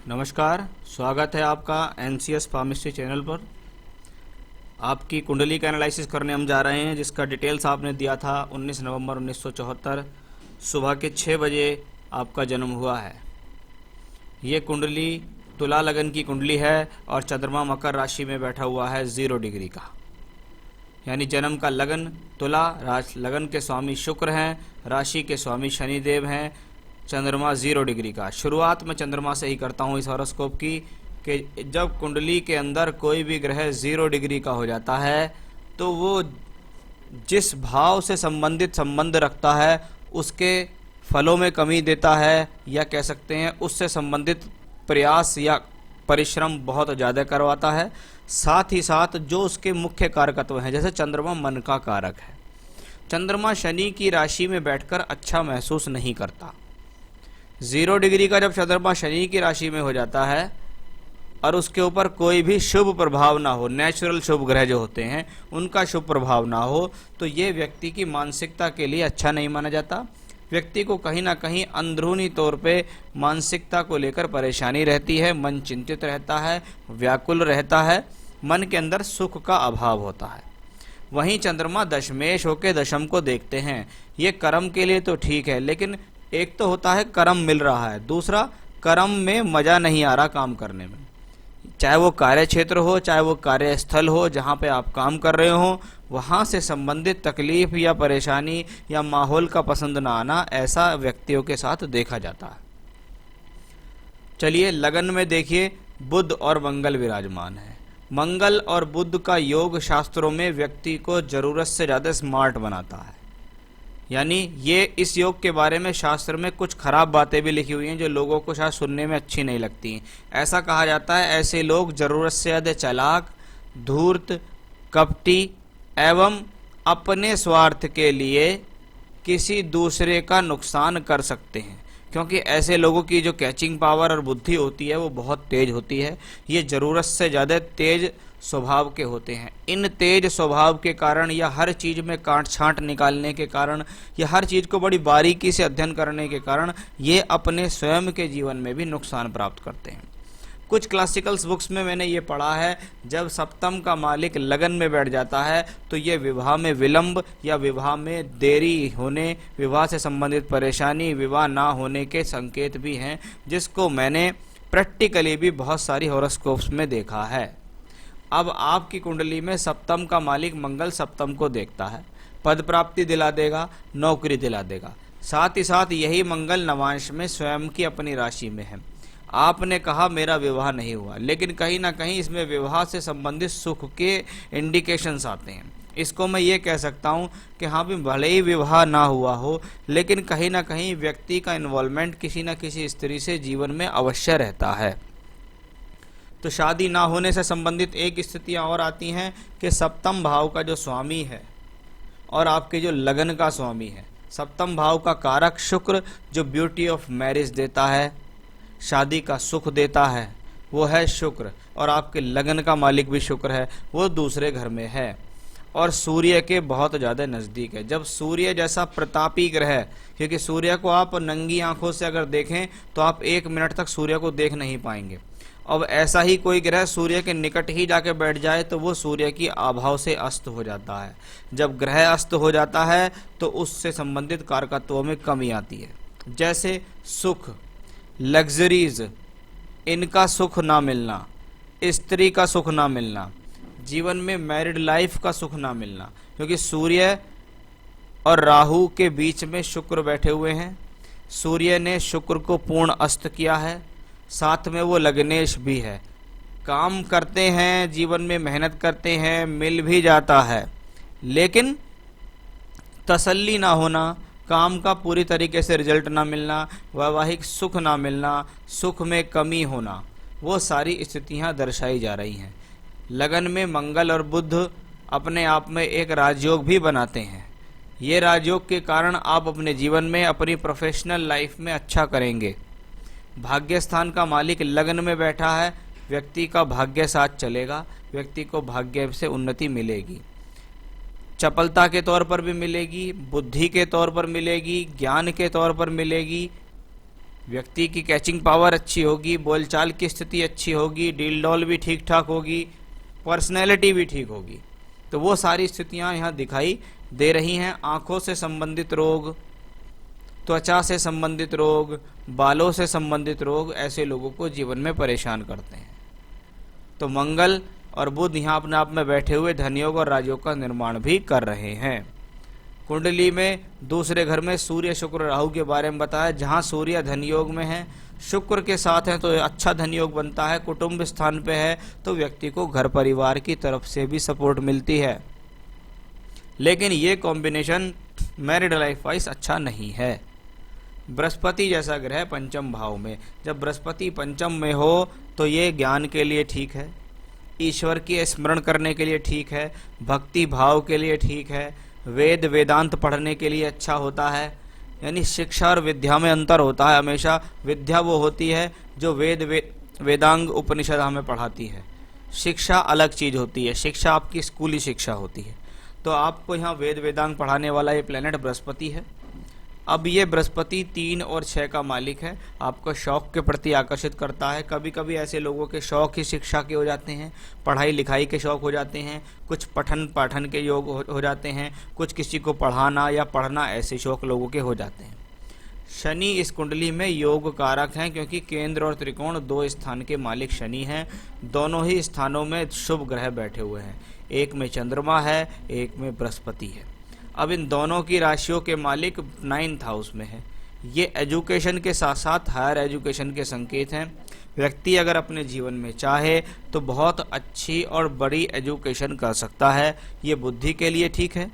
नमस्कार, स्वागत है आपका एनसीएस फार्मेसी चैनल पर। आपकी कुंडली का एनालिसिस करने हम जा रहे हैं, जिसका डिटेल्स आपने दिया था 19 नवंबर 1974 सुबह के 6 बजे आपका जन्म हुआ है। ये कुंडली तुला लगन की कुंडली है और चंद्रमा मकर राशि में बैठा हुआ है 0 डिग्री का, यानी जन्म का लगन तुला, लगन के स्वामी शुक्र हैं, राशि के स्वामी शनिदेव हैं, चंद्रमा 0 डिग्री का। शुरुआत में चंद्रमा से ही करता हूँ इस हॉरोस्कोप की कि जब कुंडली के अंदर कोई भी ग्रह 0 डिग्री का हो जाता है तो वो जिस भाव से संबंध रखता है उसके फलों में कमी देता है, या कह सकते हैं उससे संबंधित प्रयास या परिश्रम बहुत ज़्यादा करवाता है। साथ ही साथ जो उसके मुख्य कारकत्व हैं, जैसे चंद्रमा मन का कारक है, चंद्रमा शनि की राशि में बैठकर अच्छा महसूस नहीं करता। 0 डिग्री का जब चंद्रमा शनि की राशि में हो जाता है और उसके ऊपर कोई भी शुभ प्रभाव ना हो, नेचुरल शुभ ग्रह जो होते हैं उनका शुभ प्रभाव ना हो, तो ये व्यक्ति की मानसिकता के लिए अच्छा नहीं माना जाता। व्यक्ति को कहीं ना कहीं अंदरूनी तौर पे मानसिकता को लेकर परेशानी रहती है, मन चिंतित रहता है, व्याकुल रहता है, मन के अंदर सुख का अभाव होता है। वहीं चंद्रमा दशमेश होकर दशम को देखते हैं, ये कर्म के लिए तो ठीक है, लेकिन एक तो होता है कर्म मिल रहा है, दूसरा कर्म में मजा नहीं आ रहा काम करने में। चाहे वो कार्य क्षेत्र हो, चाहे वो कार्यस्थल हो, जहाँ पे आप काम कर रहे हो, वहाँ से संबंधित तकलीफ या परेशानी या माहौल का पसंद ना आना, ऐसा व्यक्तियों के साथ देखा जाता है। चलिए लगन में देखिए, बुध और मंगल विराजमान है। मंगल और बुध का योग शास्त्रों में व्यक्ति को जरूरत से ज़्यादा स्मार्ट बनाता है। यानी ये इस योग के बारे में शास्त्र में कुछ खराब बातें भी लिखी हुई हैं जो लोगों को शायद सुनने में अच्छी नहीं लगती हैं। ऐसा कहा जाता है ऐसे लोग जरूरत से ज़्यादा चालाक, धूर्त, कपटी एवं अपने स्वार्थ के लिए किसी दूसरे का नुकसान कर सकते हैं, क्योंकि ऐसे लोगों की जो कैचिंग पावर और बुद्धि होती है वो बहुत तेज होती है। ये ज़रूरत से ज़्यादा तेज स्वभाव के होते हैं। इन तेज स्वभाव के कारण या हर चीज़ में काट छांट निकालने के कारण या हर चीज़ को बड़ी बारीकी से अध्ययन करने के कारण ये अपने स्वयं के जीवन में भी नुकसान प्राप्त करते हैं। कुछ क्लासिकल्स बुक्स में मैंने ये पढ़ा है, जब सप्तम का मालिक लगन में बैठ जाता है तो ये विवाह में विलंब या विवाह में देरी होने, विवाह से संबंधित परेशानी, विवाह ना होने के संकेत भी हैं, जिसको मैंने प्रैक्टिकली भी बहुत सारी हॉरोस्कोप्स में देखा है। अब आपकी कुंडली में सप्तम का मालिक मंगल सप्तम को देखता है, पद प्राप्ति दिला देगा, नौकरी दिला देगा। साथ ही साथ यही मंगल नवांश में स्वयं की अपनी राशि में है। आपने कहा मेरा विवाह नहीं हुआ, लेकिन कहीं ना कहीं इसमें विवाह से संबंधित सुख के इंडिकेशंस आते हैं। इसको मैं ये कह सकता हूँ कि हाँ भी भले ही विवाह ना हुआ हो, लेकिन कहीं ना कहीं व्यक्ति का इन्वॉल्वमेंट किसी न किसी स्त्री से जीवन में अवश्य रहता है। तो शादी ना होने से संबंधित एक स्थितियाँ और आती हैं कि सप्तम भाव का जो स्वामी है और आपके जो लगन का स्वामी है, सप्तम भाव का कारक शुक्र जो ब्यूटी ऑफ मैरिज देता है, शादी का सुख देता है, वो है शुक्र, और आपके लगन का मालिक भी शुक्र है, वो दूसरे घर में है और सूर्य के बहुत ज़्यादा नज़दीक है। जब सूर्य जैसा प्रतापी ग्रह, क्योंकि सूर्य को आप नंगी आंखों से अगर देखें तो आप 1 मिनट तक सूर्य को देख नहीं पाएंगे। अब ऐसा ही कोई ग्रह सूर्य के निकट ही जाके बैठ जाए तो वो सूर्य की आभाव से अस्त हो जाता है। जब ग्रह अस्त हो जाता है तो उससे संबंधित कारकत्वों में कमी आती है, जैसे सुख, लग्जरीज, इनका सुख ना मिलना, स्त्री का सुख ना मिलना, जीवन में मैरिड लाइफ का सुख ना मिलना, क्योंकि सूर्य और राहु के बीच में शुक्र बैठे हुए हैं। सूर्य ने शुक्र को पूर्ण अस्त किया है, साथ में वो लग्नेश भी है। काम करते हैं, जीवन में मेहनत करते हैं, मिल भी जाता है, लेकिन तसल्ली ना होना, काम का पूरी तरीके से रिजल्ट ना मिलना, वैवाहिक सुख ना मिलना, सुख में कमी होना, वो सारी स्थितियाँ दर्शाई जा रही हैं। लगन में मंगल और बुध अपने आप में एक राजयोग भी बनाते हैं। ये राजयोग के कारण आप अपने जीवन में, अपनी प्रोफेशनल लाइफ में अच्छा करेंगे। भाग्य स्थान का मालिक लगन में बैठा है, व्यक्ति का भाग्य साथ चलेगा, व्यक्ति को भाग्य से उन्नति मिलेगी, चपलता के तौर पर भी मिलेगी, बुद्धि के तौर पर मिलेगी, ज्ञान के तौर पर मिलेगी, व्यक्ति की कैचिंग पावर अच्छी होगी, बोलचाल की स्थिति अच्छी होगी, डील डॉल भी ठीक ठाक होगी, पर्सनैलिटी भी ठीक होगी। तो वो सारी स्थितियां यहाँ दिखाई दे रही हैं। आंखों से संबंधित रोग, त्वचा से संबंधित रोग, बालों से संबंधित रोग ऐसे लोगों को जीवन में परेशान करते हैं। तो मंगल और बुध यहाँ अपने आप में बैठे हुए धनयोग और राजयोग का निर्माण भी कर रहे हैं। कुंडली में दूसरे घर में सूर्य शुक्र राहु के बारे में बताया। जहाँ सूर्य धनयोग में है, शुक्र के साथ है, तो अच्छा धनयोग बनता है। कुटुंब स्थान पे है तो व्यक्ति को घर परिवार की तरफ से भी सपोर्ट मिलती है। लेकिन ये कॉम्बिनेशन मैरिड लाइफ वाइज अच्छा नहीं है। बृहस्पति जैसा ग्रह पंचम भाव में, जब बृहस्पति पंचम में हो तो ये ज्ञान के लिए ठीक है, ईश्वर की स्मरण करने के लिए ठीक है, भक्ति भाव के लिए ठीक है, वेद वेदांत पढ़ने के लिए अच्छा होता है। यानी शिक्षा और विद्या में अंतर होता है। हमेशा विद्या वो होती है जो वेदांग उपनिषद हमें पढ़ाती है, शिक्षा अलग चीज़ होती है। शिक्षा आपकी स्कूली शिक्षा होती है। तो आपको यहाँ वेद वेदांग पढ़ाने वाला ये प्लेनेट बृहस्पति है। अब ये बृहस्पति 3 और 6 का मालिक है, आपको शौक के प्रति आकर्षित करता है। कभी कभी ऐसे लोगों के शौक ही शिक्षा के हो जाते हैं, पढ़ाई लिखाई के शौक हो जाते हैं, कुछ पठन पाठन के योग हो जाते हैं, कुछ किसी को पढ़ाना या पढ़ना, ऐसे शौक लोगों के हो जाते हैं। शनि इस कुंडली में योग कारक हैं, क्योंकि केंद्र और त्रिकोण 2 स्थान के मालिक शनि हैं। दोनों ही स्थानों में शुभ ग्रह बैठे हुए हैं, एक में चंद्रमा है, एक में बृहस्पति है। अब इन दोनों की राशियों के मालिक 9th हाउस में है। ये एजुकेशन के साथ साथ हायर एजुकेशन के संकेत हैं। व्यक्ति अगर अपने जीवन में चाहे तो बहुत अच्छी और बड़ी एजुकेशन कर सकता है। ये बुद्धि के लिए ठीक है,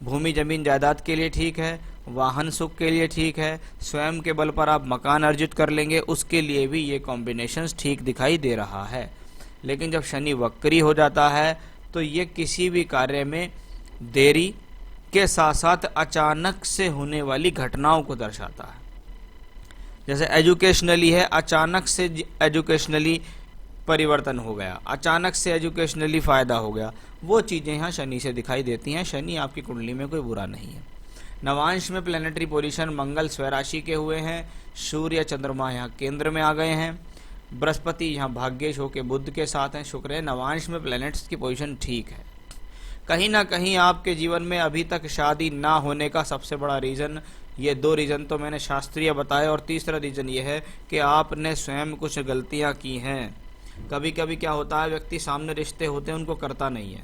भूमि जमीन जायदाद के लिए ठीक है, वाहन सुख के लिए ठीक है, स्वयं के बल पर आप मकान अर्जित कर लेंगे, उसके लिए भी ये कॉम्बिनेशंस ठीक दिखाई दे रहा है। लेकिन जब शनि वक्री हो जाता है तो ये किसी भी कार्य में देरी के साथ साथ अचानक से होने वाली घटनाओं को दर्शाता है। जैसे एजुकेशनली है, अचानक से एजुकेशनली परिवर्तन हो गया, अचानक से एजुकेशनली फ़ायदा हो गया, वो चीज़ें यहाँ शनि से दिखाई देती हैं। शनि आपकी कुंडली में कोई बुरा नहीं है। नवांश में प्लेनेटरी पोजीशन मंगल स्वराशि के हुए हैं, सूर्य चंद्रमा यहाँ केंद्र में आ गए हैं, बृहस्पति यहाँ भाग्येश होकर बुध के साथ हैं, शुक्र है। नवांश में प्लेनेट्स की पोजीशन ठीक है। कहीं ना कहीं आपके जीवन में अभी तक शादी ना होने का सबसे बड़ा रीज़न, ये 2 रीज़न तो मैंने शास्त्रीय बताए, और तीसरा रीज़न ये है कि आपने स्वयं कुछ गलतियां की हैं। कभी कभी क्या होता है, व्यक्ति सामने रिश्ते होते हैं उनको करता नहीं है,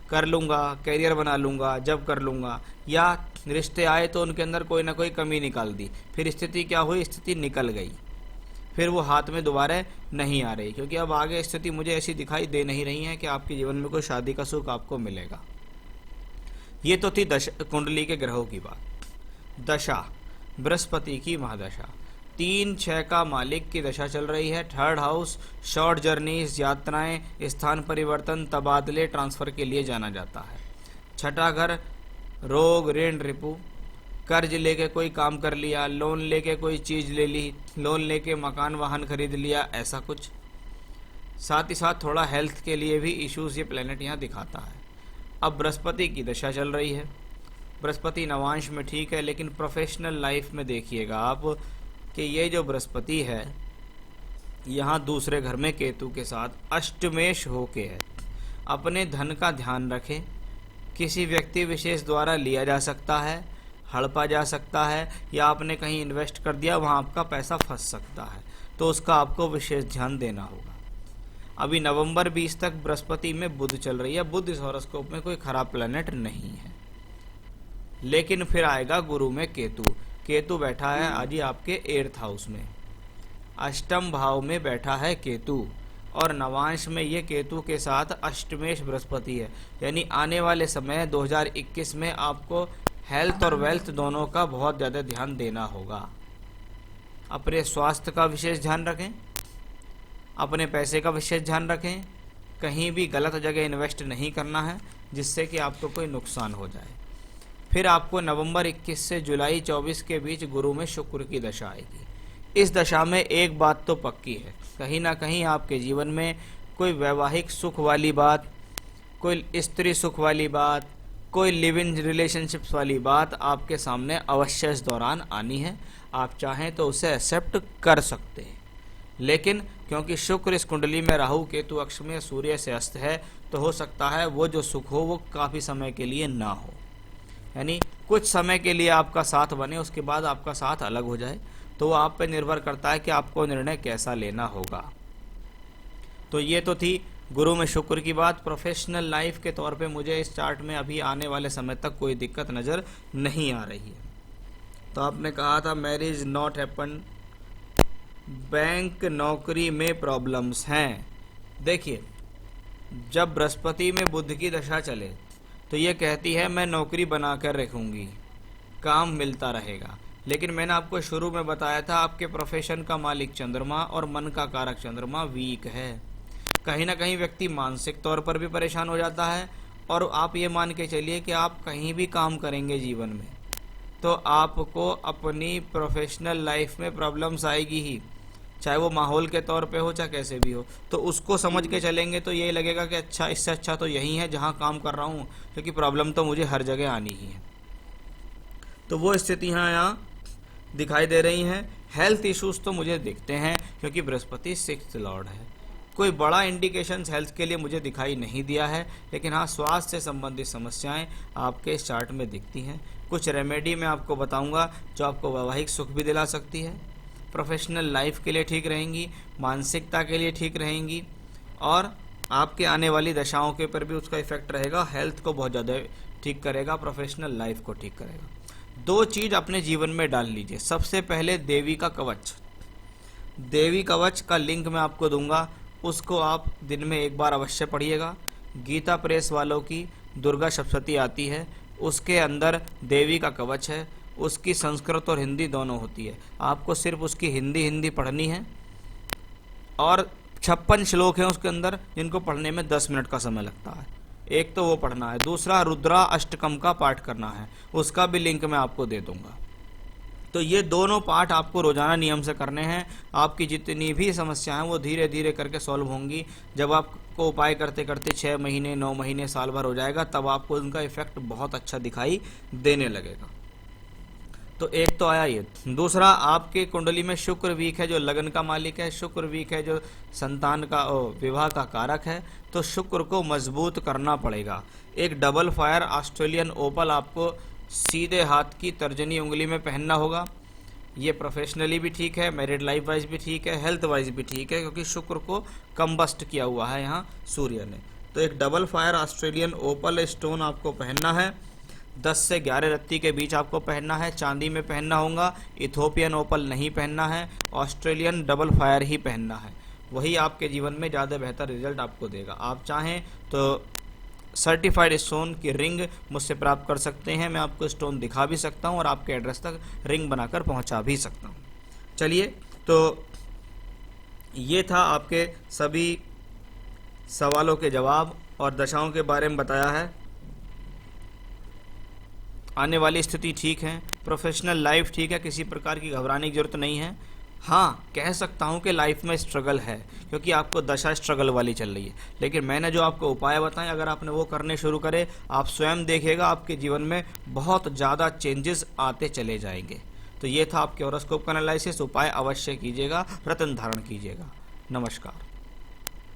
कर लूँगा, कैरियर बना लूँगा, जब कर लूँगा, या रिश्ते आए तो उनके अंदर कोई ना कोई कमी निकाल दी, फिर स्थिति क्या हुई, स्थिति निकल गई, फिर वो हाथ में दोबारा नहीं आ रही, क्योंकि अब आगे स्थिति मुझे ऐसी दिखाई दे नहीं रही है कि आपके जीवन में कोई शादी का सुख आपको मिलेगा। ये तो थी कुंडली के ग्रहों की बात। दशा, बृहस्पति की महादशा 3-6 का मालिक की दशा चल रही है। 3rd हाउस शॉर्ट जर्नीज, यात्राएं, स्थान परिवर्तन, तबादले, ट्रांसफर के लिए जाना जाता है। 6ठा घर रोग, ऋण, रिपु, कर्ज लेके कोई काम कर लिया, लोन लेके कोई चीज़ ले ली, लोन लेके मकान वाहन खरीद लिया, ऐसा कुछ। साथ ही साथ थोड़ा हेल्थ के लिए भी इश्यूज ये प्लेनेट यहाँ दिखाता है। अब बृहस्पति की दशा चल रही है। बृहस्पति नवांश में ठीक है, लेकिन प्रोफेशनल लाइफ में देखिएगा आप कि ये जो बृहस्पति है यहाँ दूसरे घर में केतु के साथ अष्टमेश होके है। अपने धन का ध्यान रखें, किसी व्यक्ति विशेष द्वारा लिया जा सकता है, हड़पा जा सकता है, या आपने कहीं इन्वेस्ट कर दिया, वहाँ आपका पैसा फंस सकता है, तो उसका आपको विशेष ध्यान देना होगा। अभी नवंबर 20 तक बृहस्पति में बुध चल रही है। बुध इस हॉरोस्कोप में कोई खराब प्लेनेट नहीं है, लेकिन फिर आएगा गुरु में केतु। केतु बैठा है आज ही आपके 8th हाउस में, अष्टम भाव में बैठा है केतु, और नवांश में ये केतु के साथ अष्टमेश बृहस्पति है। यानी आने वाले समय 2021 में आपको हेल्थ और वेल्थ दोनों का बहुत ज़्यादा ध्यान देना होगा। अपने स्वास्थ्य का विशेष ध्यान रखें, अपने पैसे का विशेष ध्यान रखें, कहीं भी गलत जगह इन्वेस्ट नहीं करना है जिससे कि आपको कोई नुकसान हो जाए। फिर आपको नवंबर 21 से जुलाई 24 के बीच गुरु में शुक्र की दशा आएगी। इस दशा में एक बात तो पक्की है, कहीं ना कहीं आपके जीवन में कोई वैवाहिक सुख वाली बात, कोई स्त्री सुख वाली बात, कोई लिव इन रिलेशनशिप्स वाली बात आपके सामने अवश्य इस दौरान आनी है। आप चाहें तो उसे एक्सेप्ट कर सकते हैं। लेकिन क्योंकि शुक्र इस कुंडली में राहु केतु अक्ष में सूर्य से अस्त है, तो हो सकता है वो जो सुख हो वो काफ़ी समय के लिए ना हो, यानी कुछ समय के लिए आपका साथ बने, उसके बाद आपका साथ अलग हो जाए। तो वो आप पे निर्भर करता है कि आपको निर्णय कैसा लेना होगा। तो ये तो थी गुरु में शुक्र की बात। प्रोफेशनल लाइफ के तौर पे मुझे इस चार्ट में अभी आने वाले समय तक कोई दिक्कत नज़र नहीं आ रही है। तो आपने कहा था मैरिज नॉट हैपन, बैंक नौकरी में प्रॉब्लम्स हैं। देखिए, जब बृहस्पति में बुध की दशा चले तो ये कहती है मैं नौकरी बना कर रखूँगी, काम मिलता रहेगा। लेकिन मैंने आपको शुरू में बताया था आपके प्रोफेशन का मालिक चंद्रमा और मन का कारक चंद्रमा वीक है। कहीं ना कहीं व्यक्ति मानसिक तौर पर भी परेशान हो जाता है। और आप ये मान के चलिए कि आप कहीं भी काम करेंगे जीवन में तो आपको अपनी प्रोफेशनल लाइफ में प्रॉब्लम्स आएगी ही, चाहे वो माहौल के तौर पे हो चाहे कैसे भी हो। तो उसको समझ के चलेंगे तो यही लगेगा कि अच्छा, इससे अच्छा तो यही है जहाँ काम कर रहा हूँ, क्योंकि प्रॉब्लम तो मुझे हर जगह आनी ही है। तो वो स्थितियाँ यहाँ दिखाई दे रही हैं। हेल्थ इश्यूज तो मुझे दिखते हैं क्योंकि बृहस्पति 6th लॉर्ड है। कोई बड़ा इंडिकेशंस हेल्थ के लिए मुझे दिखाई नहीं दिया है, लेकिन हाँ, स्वास्थ्य से संबंधित समस्याएं आपके इस चार्ट में दिखती हैं। कुछ रेमेडी मैं आपको बताऊंगा जो आपको वैवाहिक सुख भी दिला सकती है, प्रोफेशनल लाइफ के लिए ठीक रहेंगी, मानसिकता के लिए ठीक रहेंगी, और आपके आने वाली दशाओं के ऊपर भी उसका इफेक्ट रहेगा। हेल्थ को बहुत ज़्यादा ठीक करेगा, प्रोफेशनल लाइफ को ठीक करेगा। 2 चीज़ अपने जीवन में डाल लीजिए। सबसे पहले देवी का कवच। देवी कवच का लिंक मैं आपको दूंगा, उसको आप दिन में एक बार अवश्य पढ़िएगा। गीता प्रेस वालों की दुर्गा सप्तशती आती है, उसके अंदर देवी का कवच है। उसकी संस्कृत और हिंदी दोनों होती है। आपको सिर्फ उसकी हिंदी पढ़नी है और 56 श्लोक हैं उसके अंदर, जिनको पढ़ने में 10 मिनट का समय लगता है। एक तो वो पढ़ना है, दूसरा रुद्रा अष्टकम का पाठ करना है, उसका भी लिंक मैं आपको दे दूंगा। तो ये दोनों पाठ आपको रोजाना नियम से करने हैं। आपकी जितनी भी समस्याएं वो धीरे धीरे करके सॉल्व होंगी। जब आपको उपाय करते करते 6 महीने 9 महीने साल भर हो जाएगा, तब आपको उनका इफेक्ट बहुत अच्छा दिखाई देने लगेगा। तो एक तो आया ये। दूसरा, आपके कुंडली में शुक्र वीक है जो लगन का मालिक है, शुक्र वीक है जो संतान का विवाह का कारक है। तो शुक्र को मजबूत करना पड़ेगा। एक डबल फायर ऑस्ट्रेलियन ओपल आपको सीधे हाथ की तर्जनी उंगली में पहनना होगा। ये प्रोफेशनली भी ठीक है, मैरिड लाइफ वाइज भी ठीक है, हेल्थ वाइज भी ठीक है, क्योंकि शुक्र को कंबस्ट किया हुआ है यहाँ सूर्य ने। तो एक डबल फायर ऑस्ट्रेलियन ओपल स्टोन आपको पहनना है। 10 से 11 रत्ती के बीच आपको पहनना है, चांदी में पहनना होगा। इथोपियन ओपल नहीं पहनना है, ऑस्ट्रेलियन डबल फायर ही पहनना है। वही आपके जीवन में ज़्यादा बेहतर रिजल्ट आपको देगा। आप चाहें तो सर्टिफाइड स्टोन की रिंग मुझसे प्राप्त कर सकते हैं। मैं आपको स्टोन दिखा भी सकता हूं और आपके एड्रेस तक रिंग बनाकर पहुंचा भी सकता हूं। चलिए, तो ये था आपके सभी सवालों के जवाब और दशाओं के बारे में बताया है। आने वाली स्थिति ठीक है, प्रोफेशनल लाइफ ठीक है, किसी प्रकार की घबराने की जरूरत नहीं है। हाँ, कह सकता हूँ कि लाइफ में स्ट्रगल है, क्योंकि आपको दशा स्ट्रगल वाली चल रही है। लेकिन मैंने जो आपको उपाय बताए, अगर आपने वो करने शुरू करे, आप स्वयं देखिएगा आपके जीवन में बहुत ज़्यादा चेंजेस आते चले जाएंगे। तो ये था आपके हॉरोस्कोप का एनालिसिस। उपाय अवश्य कीजिएगा, रत्न धारण कीजिएगा। नमस्कार।